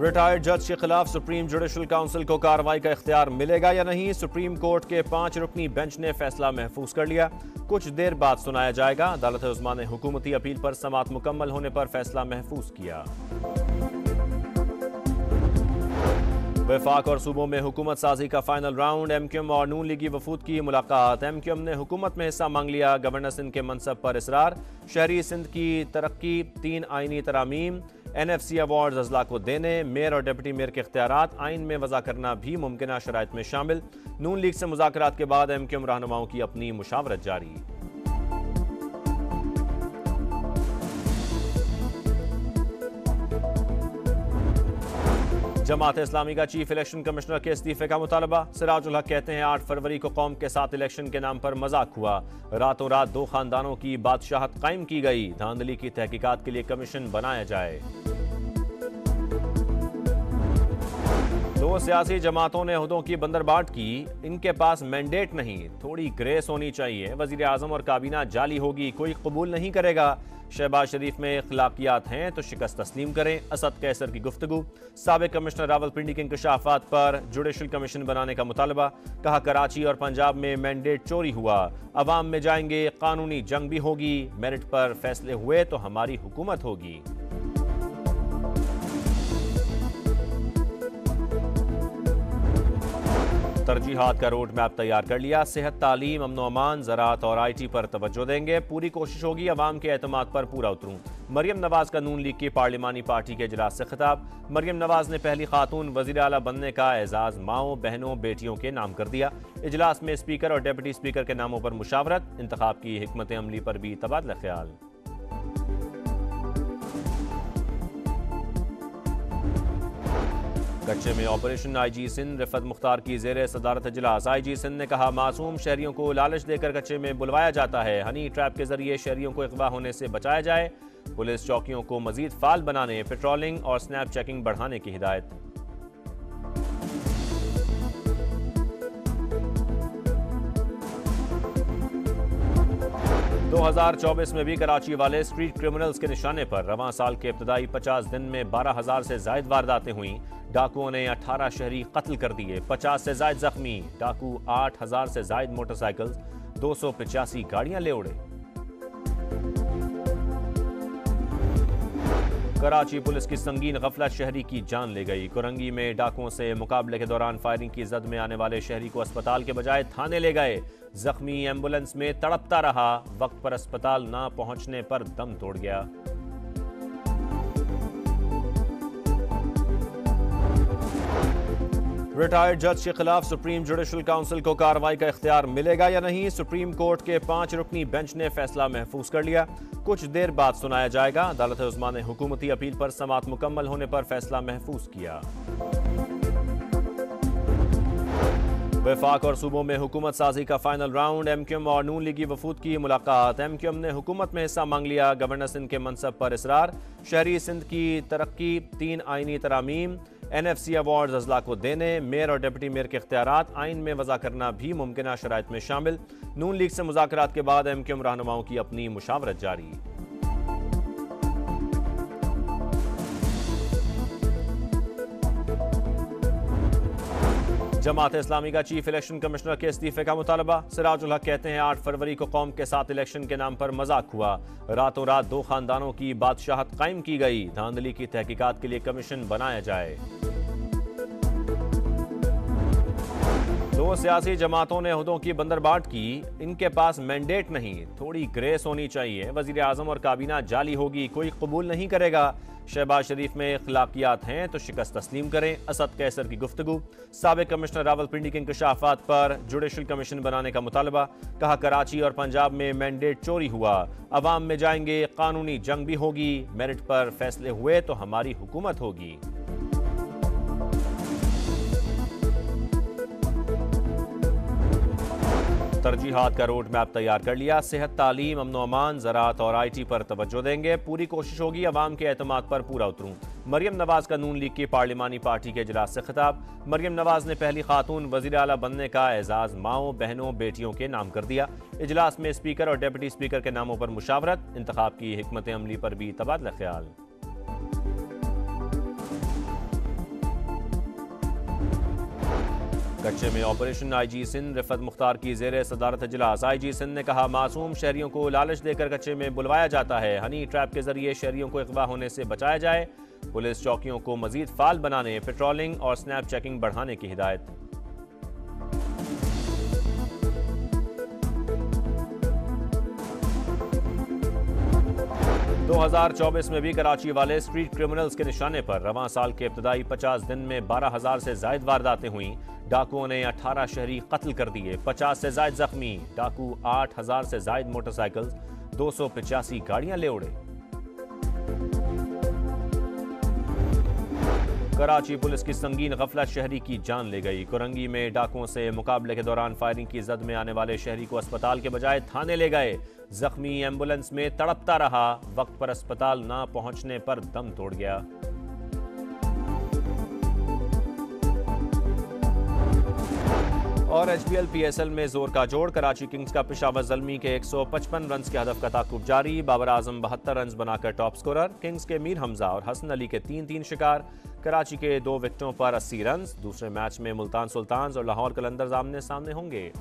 Retired जज के खिलाफ सुप्रीम जुडिशल काउंसिल को कार्रवाई का इख्तियार मिलेगा या नहीं, सुप्रीम कोर्ट के 5 रुकनी बेंच ने फैसला महफूज कर लिया। कुछ देर बाद सुनाया जाएगा। अदालत उस्मा ने हुकूमती अपील पर समाअत मुकम्मल होने पर फैसला महफूज किया। वफाक और सूबों में हुकूमत साजी का फाइनल राउंड, एमक्यूएम और नून लीगी वफूद की मुलाकात। एमक्यूएम ने हुकूमत में हिस्सा मांग लिया, गवर्नर सिंध के मनसब पर इसरार। शहरी सिंध की तरक्की, 3 आईनी तरामीम, NFC अवार्ड अजला को देने, मेयर और डिप्टी मेयर के इख्तियारात आइन में वज़ा करना भी मुमकिन शराइत में शामिल। नून लीग से मुज़ाकरात के बाद एमक्यूएम रहनुमाओं की अपनी मुशावरत जारी। जमात इस्लामी का चीफ इलेक्शन कमिश्नर के इस्तीफे का मुतालबा। सिराजुल हक कहते हैं 8 फरवरी को कौम के साथ इलेक्शन के नाम पर मजाक हुआ। रातों रात 2 खानदानों की बादशाहत कायम की गई। धांधली की तहकीकात के लिए कमीशन बनाया जाए। 2 सियासी जमातों ने ओहदों की बंदरबाट की, इनके पास मैंडेट नहीं, थोड़ी ग्रेस होनी चाहिए। वजीर आजम और काबीना जाली होगी, कोई कबूल नहीं करेगा। शहबाज शरीफ में इख्लाकियात हैं तो शिकस्त तस्लीम करें। असद कैसर की गुफ्तगू। साबिक कमिश्नर रावलपिंडी के इंकशाफात पर जुडिशल कमीशन बनाने का मुतालबा। कहा कराची और पंजाब में मैंडेट चोरी हुआ, अवाम में जाएंगे, कानूनी जंग भी होगी। मेरिट पर फैसले हुए तो हमारी हुकूमत होगी। तरजीहात का रोड मैप तैयार कर लिया। सेहत, तालीम, अमनो अमान, ज़राअत और IT पर तवज्जो देंगे। पूरी कोशिश होगी अवाम के एतमाद पर पूरा उतरूं। मरियम नवाज का नून लीग की पार्लिमानी पार्टी के इजलास से खिताब। मरियम नवाज ने पहली खातून वज़ीर आला बनने का एजाज़ माओं, बहनों, बेटियों के नाम कर दिया। इजलास में स्पीकर और डिप्टी स्पीकर के नामों पर मुशावरत। इंतखाब की हिकमत अमली पर भी तबादला ख्याल। कच्चे में ऑपरेशन IG सिंध रिफत मुख्तार की ज़ेरे सदारत इजलास। IG सिंध ने कहा मासूम शहरियों को लालच देकर कच्चे में बुलवाया जाता है। हनी ट्रैप के जरिए शहरियों को अगवा होने से बचाया जाए। पुलिस चौकियों को मजीद फाल बनाने, पेट्रोलिंग और स्नैप चेकिंग बढ़ाने की हिदायत। दो 2024 में भी कराची वाले स्ट्रीट क्रिमिनल्स के निशाने पर। रवां साल के इब्तदाई 50 दिन में 12,000 से जायद वारदातें हुई। डाकुओं ने 18 शहरी कत्ल कर दिए, 50 से जायद जख्मी। डाकू 8,000 से जायद मोटरसाइकिल, 285 गाड़ियां ले उड़े। कराची पुलिस की संगीन गफलत, शहरी की जान ले गई। कुरंगी में डाकुओं से मुकाबले के दौरान फायरिंग की जद में आने वाले शहरी को अस्पताल के बजाय थाने ले गए। जख्मी एम्बुलेंस में तड़पता रहा, वक्त पर अस्पताल ना पहुंचने पर दम तोड़ गया। रिटायर्ड जज के खिलाफ सुप्रीम जुडिशल काउंसिल को कार्रवाई का इख्तियार मिलेगा या नहीं, सुप्रीम कोर्ट के 5 रुकनी बेंच ने फैसला महफूज कर लिया। कुछ देर बाद सुनाया जाएगा। अदालत उस्मा ने हुकूमती अपील पर समाअत मुकम्मल होने पर फैसला महफूज किया। वफाक और सूबों में हुकूमत साजी का फाइनल राउंड, एमक्यूएम और नून लीगी वफूद की मुलाकात। एमक्यूएम ने हुकूमत में हिस्सा मांग लिया, गवर्नर सिंध के मनसब पर इसरार। शहरी सिंध की तरक्की, 3 आईनी तरामीम, NFC अवार्ड अजला को देने, मेयर और डिप्टी मेयर के इख्तियारात आइन में वज़ा करना भी मुमकिन शराइत में शामिल। नून लीग से मुज़ाकरात के बाद एमक्यूएम रहनुमाओं की अपनी मुशावरत जारी। जमात इस्लामी का चीफ इलेक्शन कमिश्नर के इस्तीफे का मुतालबा। सिराजुल हक कहते हैं 8 फरवरी को कौम के साथ इलेक्शन के नाम पर मजाक हुआ। रातों रात 2 खानदानों की बादशाहत कायम की गई। धांधली की तहकीकात के लिए कमीशन बनाया जाए। 2 सियासी जमातों ने ओहदों की बंदरबाट की, इनके पास मैंडेट नहीं, थोड़ी ग्रेस होनी चाहिए। वजीर आजम और काबीना जाली होगी, कोई कबूल नहीं करेगा। शहबाज शरीफ में इख्लाकियात हैं तो शिकस्त तस्लीम करें। असद कैसर की गुफ्तगू। साबिक कमिश्नर रावलपिंडी के इंकशाफात पर जुडिशल कमीशन बनाने का मुतालबा। कहा कराची और पंजाब में मैंडेट चोरी हुआ, अवाम में जाएंगे, कानूनी जंग भी होगी। मेरिट पर फैसले हुए तो हमारी हुकूमत होगी। तरजीहात का रोड मैप तैयार कर लिया। सेहत, तालीम, अमनो अमान, ज़राअत और IT पर तवज्जो देंगे। पूरी कोशिश होगी अवाम के एतमाद पर पूरा उतरूं। मरियम नवाज का नून लीग की पार्लिमानी पार्टी के इजलास से खिताब। मरियम नवाज ने पहली खातून वज़ीर आला बनने का एजाज़ माओं, बहनों, बेटियों के नाम कर दिया। इजलास में स्पीकर और डिप्टी स्पीकर के नामों पर मुशावरत। इंतखाब की हिकमत अमली पर भी तबादला ख्याल। कच्चे में ऑपरेशन आईजी सिंध रिफत मुख्तार की जेर सदारत इजलास। आईजी सिंध ने कहा, मासूम शहरियों को लालच देकर कच्चे में बुलवाया जाता है। हनी ट्रैप के जरिए शहरियों को अगवा होने से बचाया जाए। पुलिस चौकियों को मजीद फाल बनाने, पेट्रोलिंग और स्नैप चेकिंग बढ़ाने की हिदायत। दो 2024 में भी कराची वाले स्ट्रीट क्रिमिनल्स के निशाने पर। रवां साल के इब्तदाई 50 दिन में 12,000 से जायद वारदातें हुई। डाकुओं ने 18 शहरी कत्ल कर दिए, 50 से जायद जख्मी। डाकू 8,000 से जायद मोटरसाइकिल, 285 गाड़ियां ले उड़े। कराची पुलिस की संगीन गफलत, शहरी की जान ले गई। कुरंगी में डाकुओं से मुकाबले के दौरान फायरिंग की जद में आने वाले शहरी को अस्पताल के बजाय थाने ले गए। जख्मी एम्बुलेंस में तड़पता रहा, वक्त पर अस्पताल ना पहुंचने पर दम तोड़ गया। और HBL PSL में जोर का जोड़। कराची किंग्स का पेशावर ज़ल्मी के 155 रन के हदफ का ताकुब जारी। बाबर आजम 72 रन बनाकर टॉप स्कोरर। किंग्स के मीर हमजा और हसन अली के 3-3 शिकार। कराची के 2 विकेटों पर 80 रन। दूसरे मैच में मुल्तान सुल्तान्स और लाहौर कलंदर्स आमने सामने होंगे।